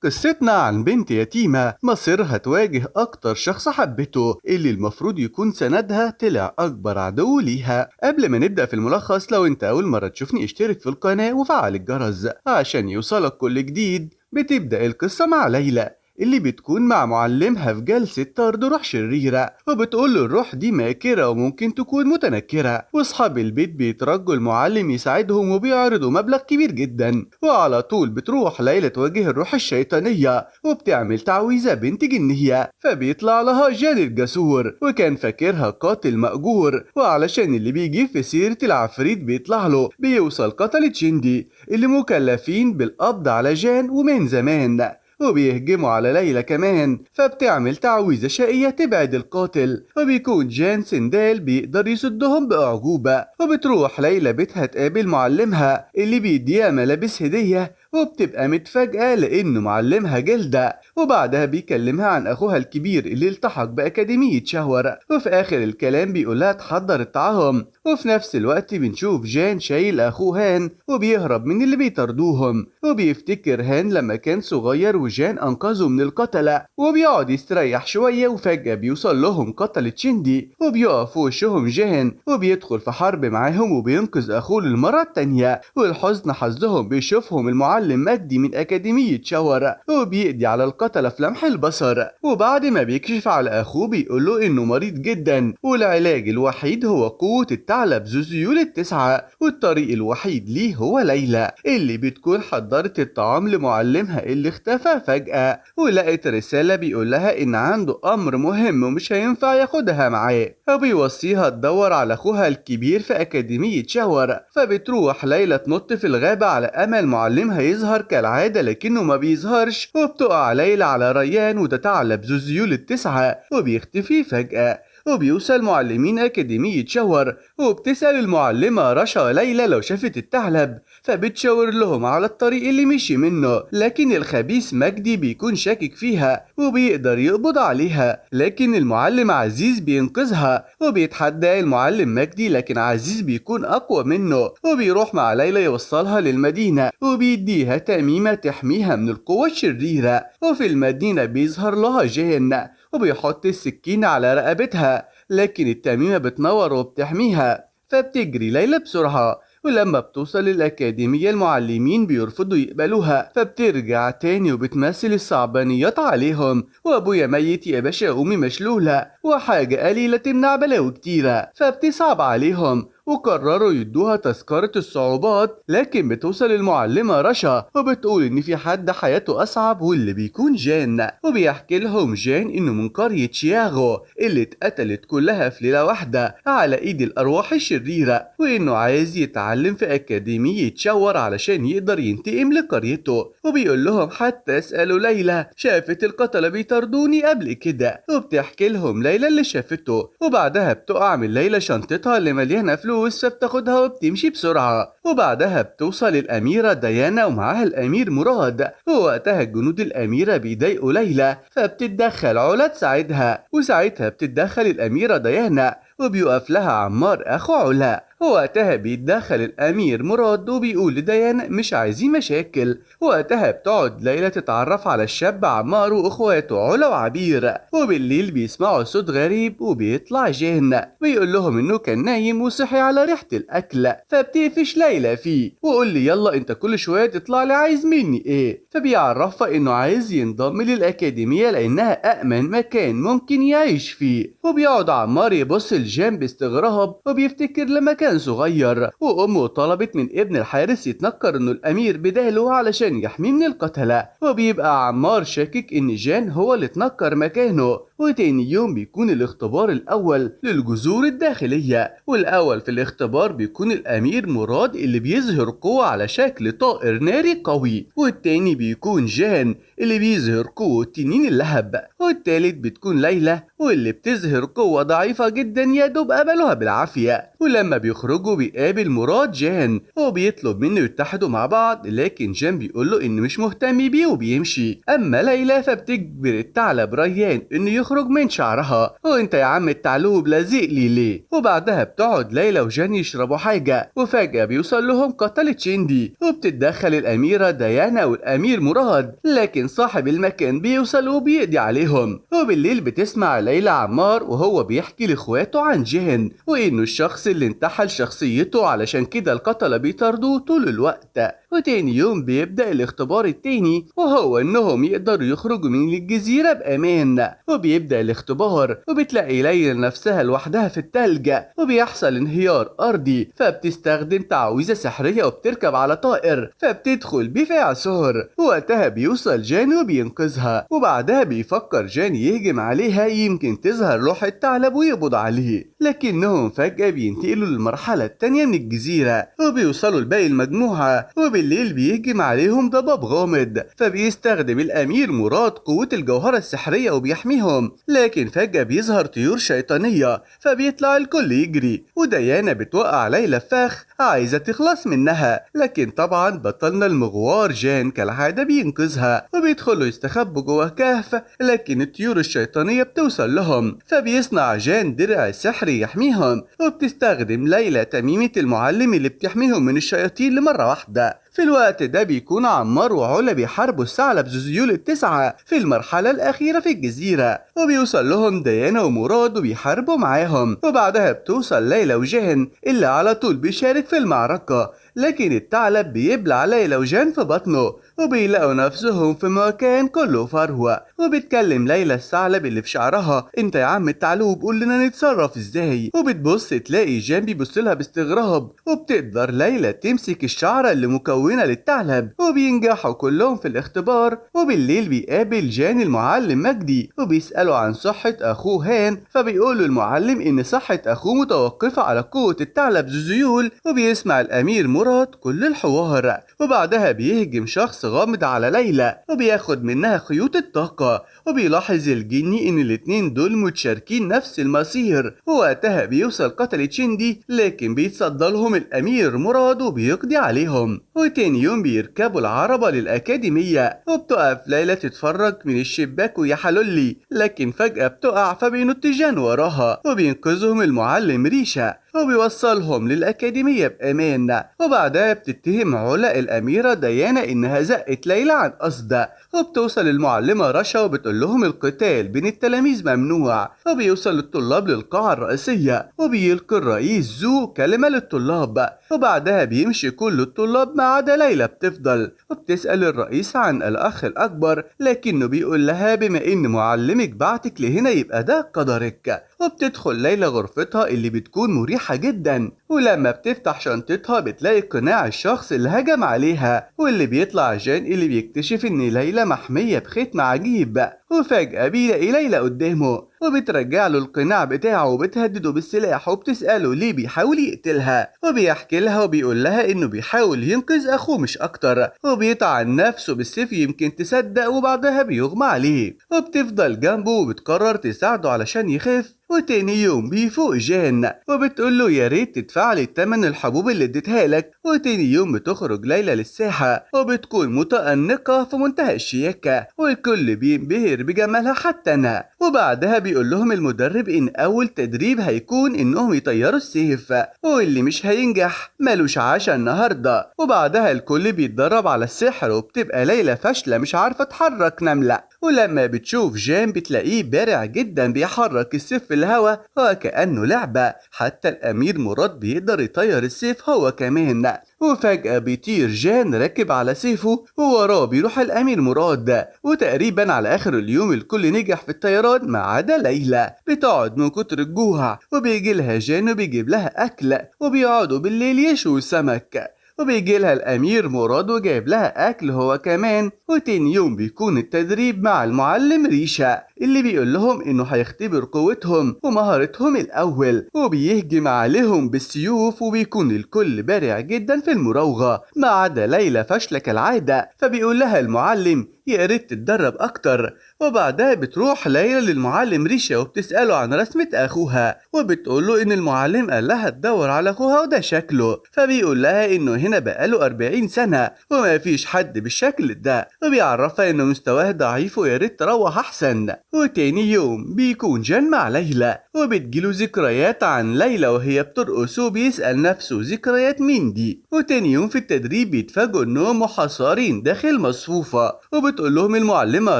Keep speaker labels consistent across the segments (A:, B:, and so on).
A: قصتنا عن بنت يتيمة مصيرها تواجه أكتر شخص حبته اللي المفروض يكون سندها طلع أكبر عدو ليها. قبل ما نبدأ في الملخص، لو أنت أول مرة تشوفني اشترك في القناة وفعل الجرس عشان يوصلك كل جديد. بتبدأ القصة مع ليلى اللي بتكون مع معلمها في جلسة طرد روح شريرة، وبتقول له الروح دي ماكرة وممكن تكون متنكرة، واصحاب البيت بيترجوا المعلم يساعدهم وبيعرضوا مبلغ كبير جدا. وعلى طول بتروح ليلى تواجه الروح الشيطانية وبتعمل تعويذة بنت جنية، فبيطلع لها جان الجسور وكان فاكرها قاتل مأجور، وعلشان اللي بيجي في سيرة العفريت بيطلع له بيوصل قتلة جندي اللي مكلفين بالقبض على جان ومن زمان، وبيهجموا على ليلى كمان، فبتعمل تعويذة شقية تبعد القاتل، وبيكون جان سندال بيقدر يصدهم بأعجوبة. وبتروح ليلى بيتها تقابل معلمها اللي بيديها ملابس هدية، وبتبقى متفاجئة لأنه معلمها جلدة، وبعدها بيكلمها عن أخوها الكبير اللي التحق بأكاديمية شهور، وفي آخر الكلام بيقولها تحضر الطعام. وفي نفس الوقت بنشوف جان شايل أخوه هان وبيهرب من اللي بيطاردوهم، وبيفتكر هان لما كان صغير وجان أنقذه من القتلة، وبيقعد يستريح شوية، وفجأة بيوصل لهم قتلة شندي وبيقف في وشهم جان وبيدخل في حرب معاهم وبينقذ أخوه للمرة التانية. والحزن حظهم بيشوفهم المعلم مجدي من أكاديمية شاور وبيقضي على القتلة في لمح البصر، وبعد ما بيكشف على أخوه بيقوله إنه مريض جدا والعلاج الوحيد هو قوة الثعلب ذو الذيول التسعة، والطريق الوحيد ليه هو ليلى اللي بتكون حضرت الطعام لمعلمها اللي اختفى فجأة، ولقت رسالة بيقولها إن عنده أمر مهم ومش هينفع ياخدها معاه، وبيوصيها تدور على أخوها الكبير في أكاديمية شاور. فبتروح ليلى تنط في الغابة على أمل معلمها يظهر كالعادة، لكنه ما بيظهرش، وبتقع ليلى على ريان وده ثعلب ذو الذيول التسعة وبيختفي فجأة. وبيوصل معلمين أكاديمية شاور وبتسأل المعلمة رشا ليلى لو شافت الثعلب، فبتشاور لهم على الطريق اللي مشي منه، لكن الخبيث مجدي بيكون شاكك فيها وبيقدر يقبض عليها، لكن المعلم عزيز بينقذها وبيتحدى المعلم مجدي، لكن عزيز بيكون أقوى منه وبيروح مع ليلى يوصلها للمدينة وبيديها تميمة تحميها من القوة الشريرة. وفي المدينة بيظهر لها جان وبيحط السكين على رقبتها، لكن التميمة بتنور وبتحميها، فبتجري ليلى بسرعة. ولما بتوصل الأكاديمية المعلمين بيرفضوا يقبلوها، فبترجع تاني وبتمثل الصعبانيات عليهم، وأبويا ميت يا باشا أمي مشلولة وحاجة قليلة تمنع بلاوي كتيرة، فبتصعب عليهم وقرروا يدوها تذكرة الصعوبات. لكن بتوصل المعلمة رشا وبتقول إن في حد حياته أصعب واللي بيكون جان، وبيحكي لهم جان إنه من قرية شياغو اللي اتقتلت كلها في ليلة واحدة على إيد الأرواح الشريرة، وإنه عايز يتعلم في أكاديمية شاور علشان يقدر ينتقم لقريته. وبيقول لهم حتى اسألوا ليلى شافت القتلة بيطردوني قبل كده، وبتحكي لهم ليلى اللي شافته. وبعدها بتقع من ليلى شنطتها اللي مليانة فلوس، فبتاخدها وبتمشي بسرعة، وبعدها بتوصل الأميرة ديانا ومعاها الأمير مراد، ووقتها الجنود الأميرة بيضايقوا ليلى فبتتدخل علا تساعدها، وساعتها بتتدخل الأميرة ديانا وبيقف لها عمار أخو علا، ووقتها بيتدخل الأمير مراد وبيقول لديانا مش عايزين مشاكل. وقتها بتقعد ليلى تتعرف على الشاب عمار وإخواته علا وعبير، وبالليل بيسمعوا صوت غريب وبيطلع جان بيقول لهم إنه كان نايم وصحي على ريحة الأكل، فبتقفش ليلى فيه وقول لي يلا أنت كل شوية تطلع لي عايز مني إيه، فبيعرفها إنه عايز ينضم للأكاديمية لأنها أأمن مكان ممكن يعيش فيه. وبيقعد عمار يبص لجان باستغراب وبيفتكر لما كان صغير وأمه طلبت من ابن الحارس يتنكر إنه الأمير بداله علشان يحميه من القتلة، وبيبقى عمار شاكك إن جان هو اللي اتنكر مكانه. وتاني يوم بيكون الاختبار الأول للجذور الداخلية، والأول في الاختبار بيكون الأمير مراد اللي بيظهر قوة على شكل طائر ناري قوي، والتاني بيكون جان اللي بيظهر قوة تنين اللهب، والتالت بتكون ليلى واللي بتظهر قوة ضعيفة جدا يا دوب قبلوها بالعافية. ولما بيخرجوا بيقابل مراد جان وبيطلب منه يتحدوا مع بعض، لكن جان بيقوله إنه مش مهتم بيه وبيمشي. أما ليلى فبتجبر الثعلب ريان إنه بيخرج من شعرها. وانت يا عم التعلوب لازق لي ليه؟ وبعدها بتقعد ليلى وجان يشربوا حاجة، وفجأة بيوصل لهم قتلة شندي، وبتتدخل الأميرة ديانا والأمير مراد، لكن صاحب المكان بيوصل وبيقضي عليهم. وبالليل بتسمع ليلى عمار وهو بيحكي لاخواته عن جهن، وإنه الشخص اللي انتحل شخصيته علشان كده القتلة بيطاردوه طول الوقت. وتاني يوم بيبدأ الاختبار التاني، وهو انهم يقدروا يخرجوا من الجزيرة بأمان. وبيبدأ الاختبار، وبتلاقي ليلى نفسها لوحدها في التلج، وبيحصل انهيار أرضي، فبتستخدم تعويذة سحرية وبتركب على طائر، فبتدخل بيه في إعصار. وقتها بيوصل جان وبينقذها، وبعدها بيفكر جان يهجم عليها يمكن تظهر روح الثعلب ويقبض عليه، لكنهم فجأة بينتقلوا للمرحلة التانية من الجزيرة، وبيوصلوا لباقي المجموعة. وبالليل بيهجم عليهم ضباب غامض، فبيستخدم الأمير مراد قوة الجوهرة السحرية وبيحميهم، لكن فجأة بيظهر طيور شيطانية، فبيطلع الكل يجري. وديانا بتوقع ليلى في فخ عايزة تخلص منها، لكن طبعا بطلنا المغوار جان كالعادة بينقذها، وبيدخلوا يستخبوا جوه كهف، لكن الطيور الشيطانية بتوصل لهم، فبيصنع جان درع سحري يحميهم. وبتستخدم ليلى تميمة المعلم اللي بتحميهم من الشياطين لمرة واحدة. في الوقت ده بيكون عمار وعلا بيحاربوا الثعلب ذو ذيول التسعة في المرحلة الأخيرة في الجزيرة، وبيوصل لهم ديانا ومراد وبيحاربوا معاهم. وبعدها بتوصل ليلى وجهن اللي على طول بيشارك في المعركة، لكن الثعلب بيبلع ليلى وجهن في بطنه، وبيلاقوا نفسهم في مكان كله فروة. وبتكلم ليلى الثعلب اللي في شعرها: انت يا عم التعلوب قول لنا نتصرف ازاي؟ وبتبص تلاقي جان بيبصلها باستغراب، وبتقدر ليلى تمسك الشعرة اللي مكونة للثعلب، وبينجحوا كلهم في الاختبار. وبالليل بيقابل جان المعلم مجدي وبيسأله عن صحة اخوه هان، فبيقول المعلم ان صحة اخوه متوقفة على قوة الثعلب ذو ذيول. وبيسمع الامير مراد كل الحوار، وبعدها بيهجم شخص غامض على ليلى وبياخد منها خيوط الطاقة. وبيلاحظ الجني ان الاتنين دول متشاركين نفس المصير، ووقتها بيوصل قتلة شندي، لكن بيتصدى لهم الامير مراد وبيقضي عليهم. وتاني يوم بيركبوا العربة للأكاديمية، وبتقف ليلى تتفرج من الشباك ويا حلولي، لكن فجأة بتقع فبينط جان وراها، وبينقذهم المعلم ريشا وبيوصلهم للأكاديمية بأمان. وبعدها بتتهم علا الأميرة ديانا إنها زقت ليلى عن قصد، وبتوصل المعلمة رشا وبتقول لهم القتال بين التلاميذ ممنوع. وبيوصل الطلاب للقاعة الرئيسية، وبيلقي الرئيس زو كلمة للطلاب، وبعدها بيمشي كل الطلاب ما عدا ليلى بتفضل، وبتسأل الرئيس عن الأخ الأكبر، لكنه بيقول لها بما إن معلمك بعتك لهنا يبقى ده قدرك. وبتدخل ليلى غرفتها اللي بتكون مريحة جدا، ولما بتفتح شنطتها بتلاقي قناع الشخص اللي هجم عليها، واللي بيطلع جان اللي بيكتشف ان ليلى محمية بختم عجيب. وفجأة بيلاقي ليلى قدامه وبترجع له القناع بتاعه وبتهدده بالسلاح، وبتسأله ليه بيحاول يقتلها، وبيحكي لها وبيقول لها انه بيحاول ينقذ اخوه مش اكتر، وبيطعن نفسه بالسيف يمكن تصدق، وبعدها بيغمى عليه. وبتفضل جنبه وبتقرر تساعده علشان يخف. وتاني يوم بيفوق جان وبتقول له يا ريت تدفع لي تمن الحبوب اللي اديتها لك. وتاني يوم بتخرج ليلى للساحة وبتكون متأنقة في منتهى الشياكة، والكل بينبهر بجمالها حتى انا. وبعدها بيقول لهم المدرب ان اول تدريب هيكون انهم يطيروا السيف، واللي مش هينجح ملوش عشا النهارده. وبعدها الكل بيتدرب على السحر، وبتبقى ليلى فاشلة مش عارفة تحرك نملة. ولما بتشوف جان بتلاقيه بارع جدا بيحرك السيف في الهوا وكأنه لعبة، حتى الأمير مراد بيقدر يطير السيف هو كمان. وفجأة بيطير جان راكب على سيفه، ووراه بيروح الأمير مراد. وتقريبا على آخر اليوم الكل نجح في الطيران ما عدا ليلى، بتقعد من كتر الجوع، وبيجي لها جان وبيجيب لها أكل، وبيقعدوا بالليل يشووا سمك، وبيجي لها الأمير مراد وجايب لها أكل هو كمان. وتاني يوم بيكون التدريب مع المعلم ريشا اللي بيقول لهم إنه هيختبر قوتهم ومهارتهم الأول، وبيهجم عليهم بالسيوف، وبيكون الكل بارع جدا في المراوغة ما عدا ليلى فاشلة كالعادة. فبيقول لها المعلم يا ريت تتدرب أكتر. وبعدها بتروح ليلى للمعلم ريشا وبتسأله عن رسمة أخوها، وبتقوله إن المعلم قال لها تدور على أخوها وده شكله، فبيقول لها إنه هنا بقاله 40 سنة وما فيش حد بالشكل ده، وبيعرفها إنه مستواه ضعيف ويا ريت تروح أحسن. وتاني يوم بيكون جان مع ليلى وبتجيله ذكريات عن ليلى وهي بترقص وبيسأل نفسه ذكريات مين دي. وتاني يوم في التدريب بيتفاجئوا انهم محاصرين داخل مصفوفة وبتقول لهم المعلمة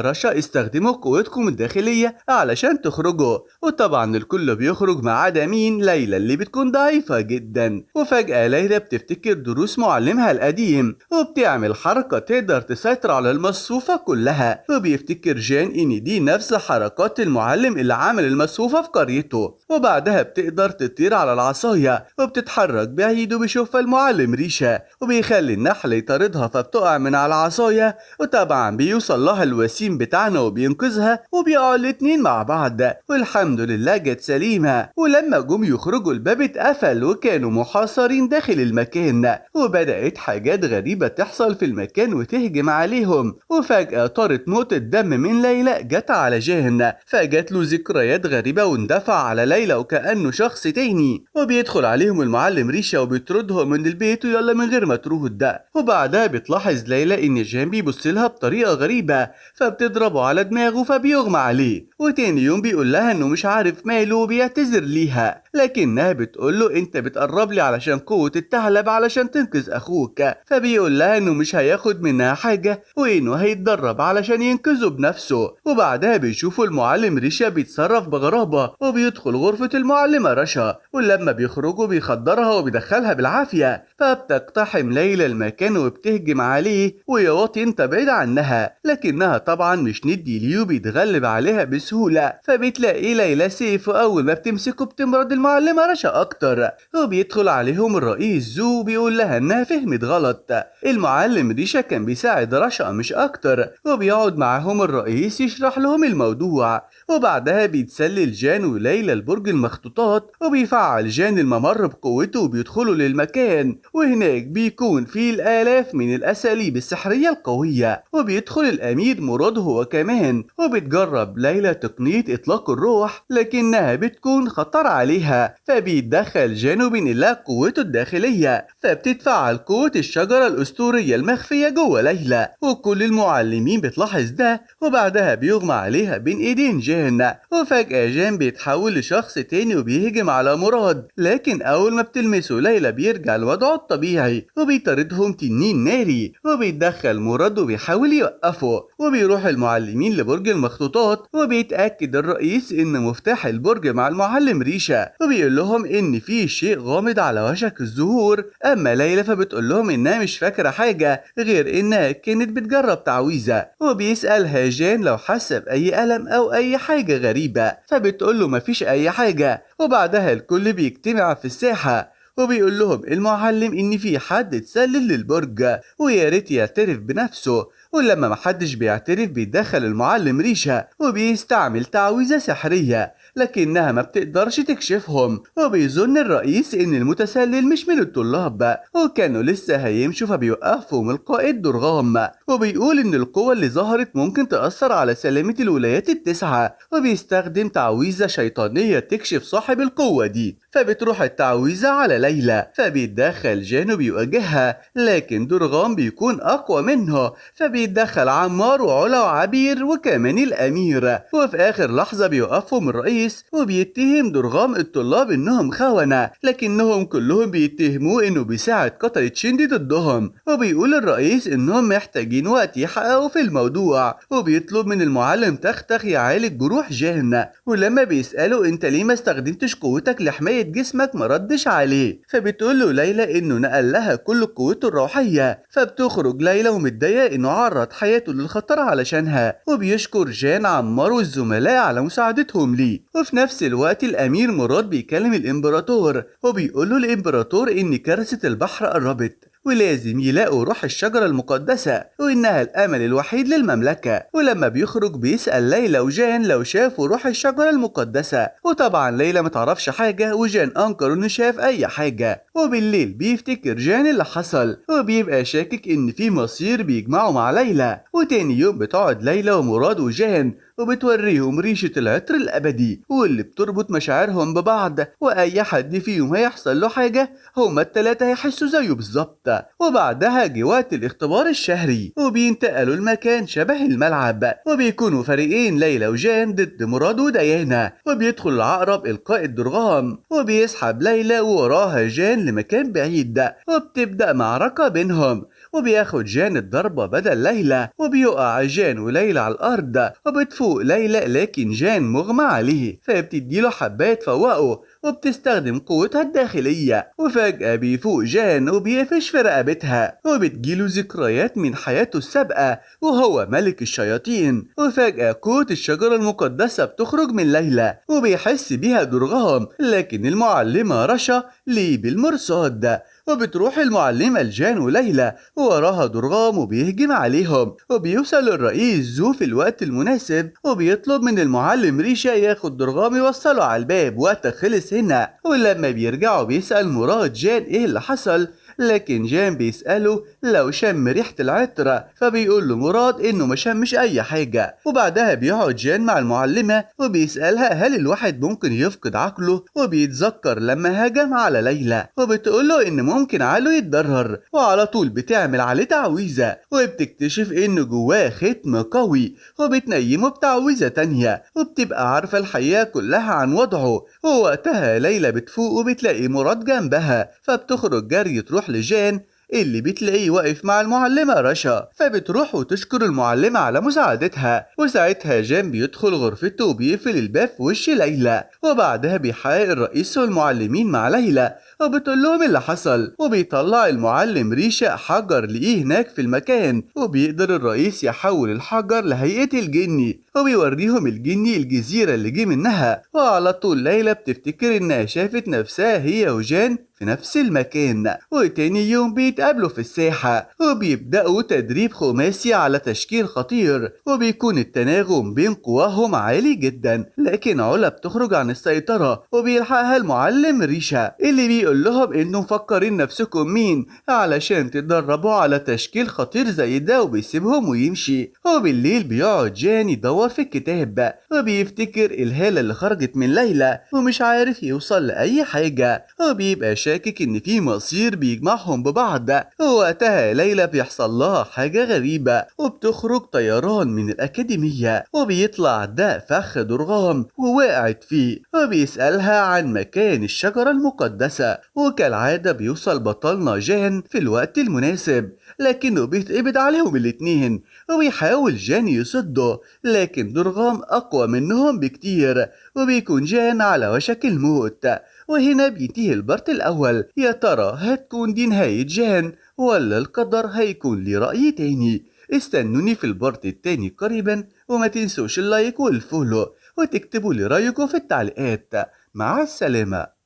A: رشا استخدموا قوتكم الداخلية علشان تخرجوا. وطبعا الكل بيخرج ما عدا مين؟ ليلى اللي بتكون ضعيفة جدا. وفجأة ليلى بتفتكر دروس معلمها القديم وبتعمل حركة تقدر تسيطر على المصفوفة كلها. وبيفتكر جان ان دي نفس حركات المعلم اللي عمل المصفوفة في قريته. وبعدها بتقدر تطير على العصاية وبتتحرك بعيد وبيشوفها المعلم ريشا وبيخلي النحل يطاردها فبتقع من على العصاية. وطبعا بيوصل لها الوسيم بتاعنا وبينقذها وبيقعوا الاتنين مع بعض والحمد لله جت سليمة. ولما جم يخرجوا الباب اتقفل وكانوا محاصرين داخل المكان وبدأت حاجات غريبة تحصل في المكان وتهجم عليهم. وفجأة طارت نقطة دم من ليلى جت على جان فجت له ذكريات غريبة واندفع على ليلى وكأنه شخص تاني. وبيدخل عليهم المعلم ريشا وبيطردهم من البيت ويلا من غير ما ترد. وبعدها بتلاحظ ليلى ان جان بيبصلها بطريقة غريبة فبتضربه على دماغه فبيغمى عليه. وتاني يوم بيقول لها انه مش عارف ماله وبيعتذر ليها لكنها بتقول له انت بتقرب لي علشان قوة الثعلب علشان تنقذ اخوك. فبيقول لها انه مش هياخد منها حاجة وانه هيتدرب علشان ينقذه بنفسه. وبعدها بيشوفوا المعلم ريشا بيتصرف بغرابة وبيدخل غرفة المعلمة رشا ولما بيخرجوا بيخدرها وبيدخلها بالعافية. فبتقتحم ليلى المكان وبتهجم عليه ويا واطي انت بعيد عنها لكنها طبعا مش ندي ليه وبيتغلب عليها بسهولة. فبتلاقي ليلى سيف واول ما بتمسكه بتمرض المعلمة رشا اكتر. وبيدخل عليهم الرئيس زو بيقول لها انها فهمت غلط. المعلم ريشا كان بيساعد رشا مش اكتر وبيقعد معاهم الرئيس يشرح لهم الموضوع. وبعدها بيتسلل جان وليلى لبرج المخطوطات وبيفعل جان الممر بقوته وبيدخلوا للمكان وهناك بيكون فيه الآلاف من الأساليب السحرية القوية. وبيدخل الأمير مراد هو كمان وبتجرب ليلى تقنية إطلاق الروح لكنها بتكون خطر عليها فبيتدخل جان وبينقل لها قوته الداخلية فبتتفعل قوة الشجرة الأسطورية المخفية جوه ليلى. وكل المعلمين بتلاحظ ده وبعدها بيغمى عليها بين ايدين جان. وفجأة جان بيتحول لشخص تاني وبيهجم على مراد لكن أول ما بتلمسه ليلى بيرجع لوضعه الطبيعي وبيطاردهم تنين ناري. وبيتدخل مراد وبيحاول يوقفه وبيروح المعلمين لبرج المخطوطات وبيتأكد الرئيس إن مفتاح البرج مع المعلم ريشا وبيقول لهم إن في شيء غامض على وشك الظهور. أما ليلى فبتقول لهم إنها مش فاكرة حاجة غير إنها كانت بتجرب تعويذة. وبيسألها جان لو حاسة بأي ألم أو أي حاجة غريبة فبتقول له مفيش أي حاجة. وبعدها الكل بيجتمع في الساحة وبيقول لهم المعلم إن في حد اتسلل للبرج ويا ريت يعترف بنفسه. ولما محدش بيعترف بيتدخل المعلم ريشا وبيستعمل تعويذة سحرية لكنها ما بتقدرش تكشفهم. وبيظن الرئيس ان المتسلل مش من الطلاب وكانوا لسه هيمشوا فبيوقفهم القائد درغام وبيقول ان القوة اللي ظهرت ممكن تأثر على سلامة الولايات التسعة وبيستخدم تعويذة شيطانية تكشف صاحب القوة دي. فبتروح التعويذة على ليلى فبيتدخل جان وبيواجهها لكن درغام بيكون اقوى منه فبيتدخل عمار وعلا وعبير وكمان الامير. وفي اخر لحظة بيوقفهم الرئيس وبيتهم درغام الطلاب انهم خونة لكنهم كلهم بيتهموه انه بيساعد قتلة شندي ضدهم. وبيقول الرئيس انهم محتاجين وقت يحققوا في الموضوع وبيطلب من المعلم تختخ يعالج جروح جان. ولما بيسأله انت ليه ما استخدمتش قوتك لحماية جسمك ما ردش عليه. فبتقول له ليلى انه نقل لها كل قوته الروحية فبتخرج ليلى ومتضايقة انه عرض حياته للخطر علشانها. وبيشكر جان عمار والزملاء على مساعدتهم ليه. وفي نفس الوقت الامير مراد بيكلم الامبراطور وبيقول له الامبراطور ان كارثة البحر قربت ولازم يلاقوا روح الشجرة المقدسة وإنها الأمل الوحيد للمملكة. ولما بيخرج بيسأل ليلى وجان لو شافوا روح الشجرة المقدسة وطبعا ليلى متعرفش حاجة وجان أنكر إنه شاف أي حاجة. وبالليل بيفتكر جان اللي حصل وبيبقى شاكك إن في مصير بيجمعه مع ليلى. وتاني يوم بتقعد ليلى ومراد وجان وبتوريهم ريشة العطر الأبدي واللي بتربط مشاعرهم ببعض وأي حد فيهم هيحصل له حاجة هما التلاتة هيحسوا زيه بالظبط. وبعدها جه وقت الاختبار الشهري وبينتقلوا المكان شبه الملعب، وبيكونوا فريقين ليلى وجان ضد مراد وديانا، وبيدخل العقرب إلقاء الدرغام وبيسحب ليلى ووراها جان لمكان بعيد، وبتبدأ معركة بينهم، وبياخد جان الضربة بدل ليلى، وبيقع جان وليلى على الأرض، وبتفوق ليلى لكن جان مغمى عليه فبتديله حبات فوقه وبتستخدم قوتها الداخلية، وفجأة بيفوق جان وبيقفش في رقبتها، وبتجيله ذكريات من حياته السابقة وهو ملك الشياطين، وفجأة قوة الشجرة المقدسة بتخرج من ليلى وبيحس بيها درغام، لكن المعلمة رشا ليه بالمرصاد، وبتروح المعلمة لجان وليلى ووراها درغام وبيهجم عليهم، وبيوصل الرئيس زو في الوقت المناسب وبيطلب من المعلم ريشا ياخد درغام يوصله على الباب وقتك خلص هنا، ولما بيرجعوا بيسأل مراد جان ايه اللي حصل، لكن جان بيسأله لو شم ريحة العطر، فبيقول له مراد انه ما شمش اي حاجة، وبعدها بيقعد جان مع المعلمة وبيسألها هل الواحد ممكن يفقد عقله، وبيتذكر لما هجم على ليلى وبتقول له ان ممكن عقله يتضرر، وعلى طول بتعمل عليه تعويذة وبتكتشف انه جواه ختم قوي، وبتنيمه بتعويذة تانية وبتبقى عارفة الحقيقة كلها عن وضعه، ووقتها ليلى بتفوق وبتلاقي مراد جنبها، فبتخرج جري تروح لجان اللي بتلاقيه واقف مع المعلمة رشا، فبتروح وتشكر المعلمة على مساعدتها، وساعتها جان بيدخل غرفته وبيقفل الباب في وش ليلى، وبعدها بيحقق الرئيس والمعلمين مع ليلى وبتقول لهم اللي حصل، وبيطلع المعلم ريشا حجر لقيه هناك في المكان، وبيقدر الرئيس يحول الحجر لهيئة الجني وبيوريهم الجني الجزيرة اللي جه منها، وعلى طول ليلى بتفتكر انها شافت نفسها هي وجان في نفس المكان، وتاني يوم بيتقابلوا في الساحة وبيبدأوا تدريب خماسي على تشكيل خطير، وبيكون التناغم بين قواهم عالي جدا، لكن علا بتخرج عن السيطرة وبيلحقها المعلم ريشا اللي بيقول لهم انه مفكرين نفسكم مين علشان تتدربوا على تشكيل خطير زي ده، وبيسيبهم ويمشي، وبالليل بيقعد جان يدور في الكتاب وبيفتكر الهالة اللي خرجت من ليلى ومش عارف يوصل لأي حاجة، وبيبقى شاكك ان في مصير بيجمعهم ببعض، ووقتها ليلى بيحصل لها حاجة غريبة وبتخرج طيران من الأكاديمية، وبيطلع ده فخ درغام ووقعت فيه، وبيسألها عن مكان الشجرة المقدسة، وكالعادة بيوصل بطلنا جان في الوقت المناسب، لكنه بيتقبض عليهم الاتنين، وبيحاول جان يصده لكن درغام أقوى منهم بكتير، وبيكون جان على وشك الموت. وهنا بينتهي البارت الأول. يا ترى هتكون دي نهاية جان ولا القدر هيكون لي رأي تاني؟ استنوني في البارت التاني قريبا، وما تنسوش اللايك والفولو وتكتبوا لي رأيكم في التعليقات. مع السلامة.